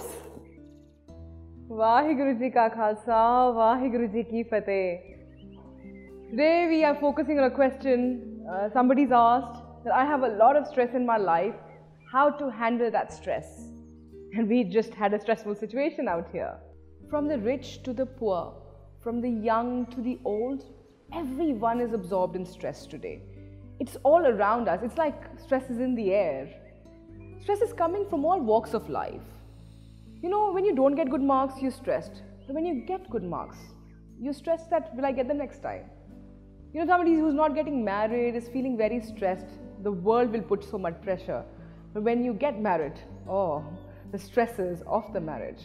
Oops! Vaheguru Ji Ka Khalsa, Vaheguru Ji Ki Fateh. Today we are focusing on a question somebody's asked that I have a lot of stress in my life, how to handle that stress. And we just had a stressful situation out here. From the rich to the poor, from the young to the old, everyone is absorbed in stress today. It's all around us. It's like stress is in the air. Stress is coming from all walks of life. You know, when you don't get good marks, you're stressed. But when you get good marks, you're stressed that, will I get them next time? You know, somebody who's not getting married is feeling very stressed. The world will put so much pressure. But when you get married, oh, the stresses of the marriage.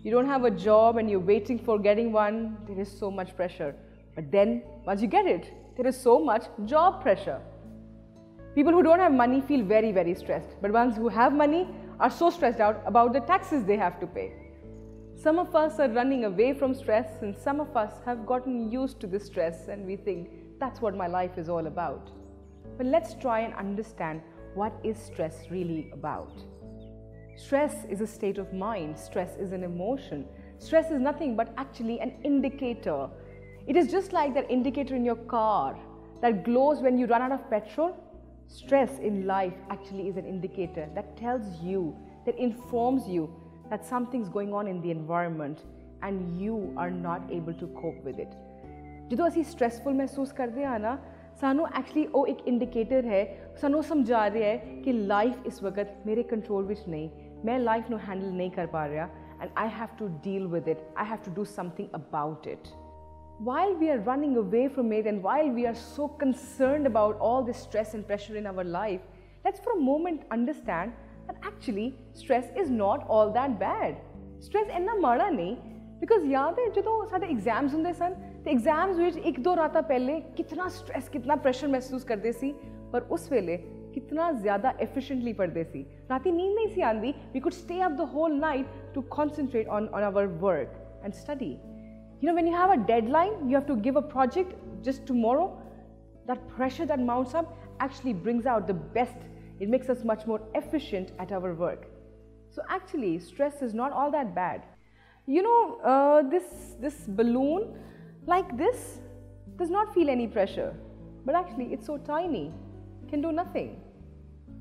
You don't have a job and you're waiting for getting one, there is so much pressure. But then, once you get it, there is so much job pressure. People who don't have money feel very, very stressed. But ones who have money are so stressed out about the taxes they have to pay. Some of us are running away from stress and some of us have gotten used to this stress and we think that's what my life is all about. But let's try and understand what is stress really about. Stress is a state of mind. Stress is an emotion. Stress is nothing but actually an indicator. It is just like that indicator in your car that glows when you run out of petrol. Stress in life actually is an indicator that tells you, that informs you that something's going on in the environment and you are not able to cope with it. ਜਦੋਂ ਅਸੀਂ stressful महसूस करते हैं ना, ਸਾਨੂੰ actually ਉਹ ਇੱਕ indicator है, ਸਾਨੂੰ समझा ਰਿਹਾ है कि life इस वक्त मेरे control ਵਿੱਚ नहीं, मैं life ਨੂੰ handle नहीं कर पा रहा and I have to deal with it, I have to do something about it. While we are running away from it and while we are so concerned about all this stress and pressure in our life, let's for a moment understand that actually stress is not all that bad. Stress ਇੰਨਾ ਮਾੜਾ ਨਹੀਂ, because याद है ਜਦੋਂ ਸਾਡੇ exams ਹੁੰਦੇ ਸਨ ਤੇ exams ਵਿੱਚ ਇੱਕ ਦੋ ਰਾਤਾਂ ਪਹਿਲੇ ਕਿੰਨਾ stress ਕਿੰਨਾ pressure ਮਹਿਸੂਸ ਕਰਦੇ ਸੀ, ਪਰ ਉਸ ਵੇਲੇ कितना ज़्यादा efficiently पढ़ते सी, राती नींद नहीं सी आंदी, we could stay up the whole night to concentrate on our work and study. You know, when you have a deadline, you have to give a project just tomorrow, that pressure that mounts up actually brings out the best. It makes us much more efficient at our work. So actually, stress is not all that bad. You know, this balloon like this does not feel any pressure, but actually it's so tiny, it can do nothing.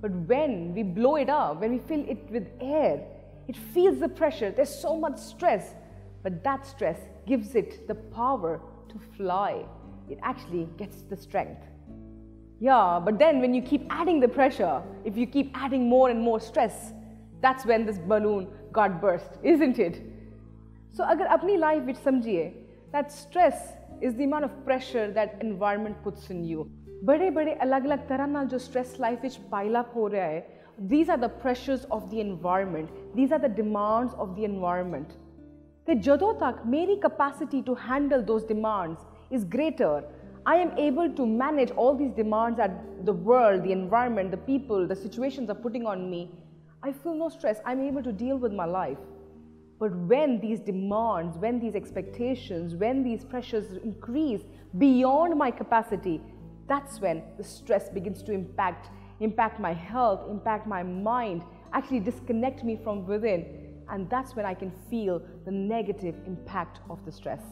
But when we blow it up, when we fill it with air, it feels the pressure, there's so much stress, but that stress gives it the power to fly. It actually gets the strength. Yeah, but then when you keep adding the pressure, if you keep adding more and more stress, that's when this balloon got burst, isn't it? So agar apni life vich samjhiye that stress is the amount of pressure that environment puts in you. बड़े-बड़े अलग-अलग तरह नाल जो stress life vich pile up हो रहा है, these are the pressures of the environment. These are the demands of the environment. ਤੇ ਜਦੋਂ ਤੱਕ ਮੇਰੀ capacity to handle those demands is greater, I am able to manage all these demands that the world, the environment, the people, the situations are putting on me. I feel no stress. I'm able to deal with my life. But when these demands, when these expectations, when these pressures increase beyond my capacity, that's when the stress begins to impact my health, impact my mind, actually disconnect me from within. And that's when I can feel the negative impact of the stress.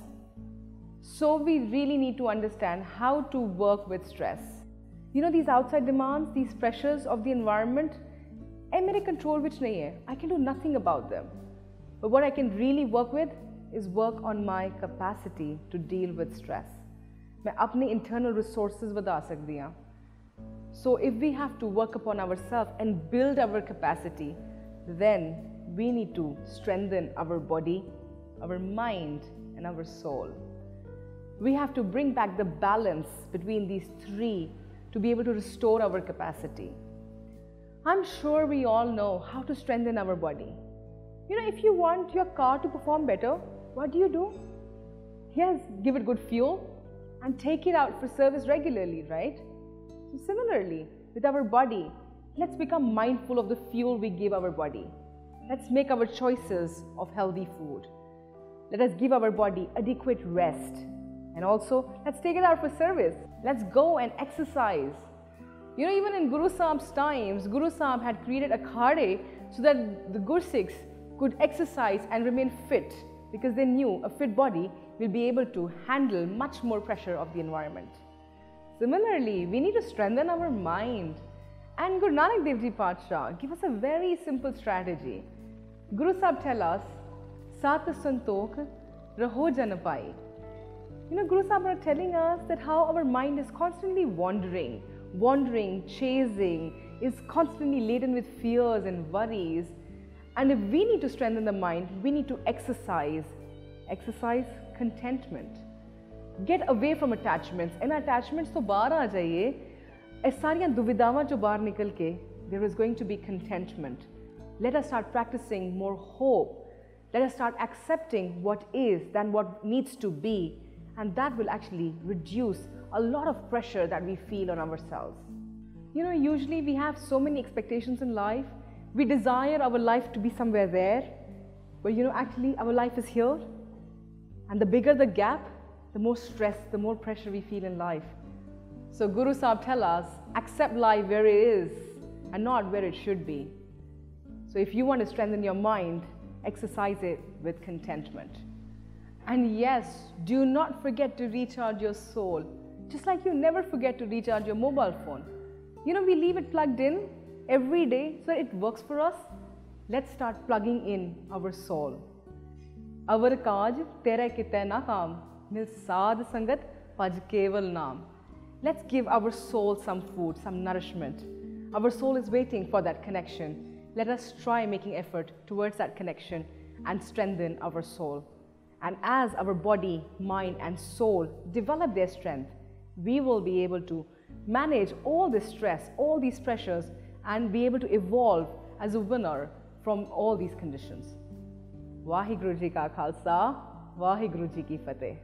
So we really need to understand how to work with stress. You know, these outside demands, these pressures of the environment, eh, mere control vich nahi hai. I can do nothing about them. But what I can really work with is work on my capacity to deal with stress. मैं अपने internal resources वधा सकती हूँ. So if we have to work upon ourselves and build our capacity, then we need to strengthen our body, our mind, and our soul. We have to bring back the balance between these three to be able to restore our capacity. I'm sure we all know how to strengthen our body. You know, if you want your car to perform better, what do? Yes, give it good fuel and take it out for service regularly, right? So similarly, with our body, let's become mindful of the fuel we give our body. Let's make our choices of healthy food. Let us give our body adequate rest. And also, let's take it out for service. Let's go and exercise. You know, even in Guru Sahib's times, Guru Sahib had created a khade so that the Gursikhs could exercise and remain fit because they knew a fit body will be able to handle much more pressure of the environment. Similarly, we need to strengthen our mind. And Guru Nanak Dev Ji Patsha give us a very simple strategy. Guru Sahib tell us, Sat Santokh Raho Jan Pai. Guru Sahib are telling us that how our mind is constantly wandering, chasing, is constantly laden with fears and worries. And if we need to strengthen the mind, we need to exercise contentment. Get away from attachments. And attachments to bahar aa jaiye. As sariyan duvidawan jo bahar nikal ke, there is going to be contentment. Let us start practicing more hope. Let us start accepting what is than what needs to be. And that will actually reduce a lot of pressure that we feel on ourselves. Usually we have so many expectations in life. We desire our life to be somewhere there. But actually our life is here. And the bigger the gap, the more stress, the more pressure we feel in life. So Guru Sahib tell us, accept life where it is and not where it should be. So if you want to strengthen your mind, exercise it with contentment. And yes, do not forget to recharge your soul. Just like you never forget to recharge your mobile phone. We leave it plugged in every day so it works for us. Let's start plugging in our soul. Avar kaaj tere kite na kaam, mil saad sangat paj keval naam. Let's give our soul some food, some nourishment. Our soul is waiting for that connection. Let us try making effort towards that connection and strengthen our soul. And as our body, mind and soul develop their strength, we will be able to manage all this stress, all these pressures, and be able to evolve as a winner from all these conditions. Vaheguru Ji Ka Khalsa, Vaheguru Ji Ki Fateh.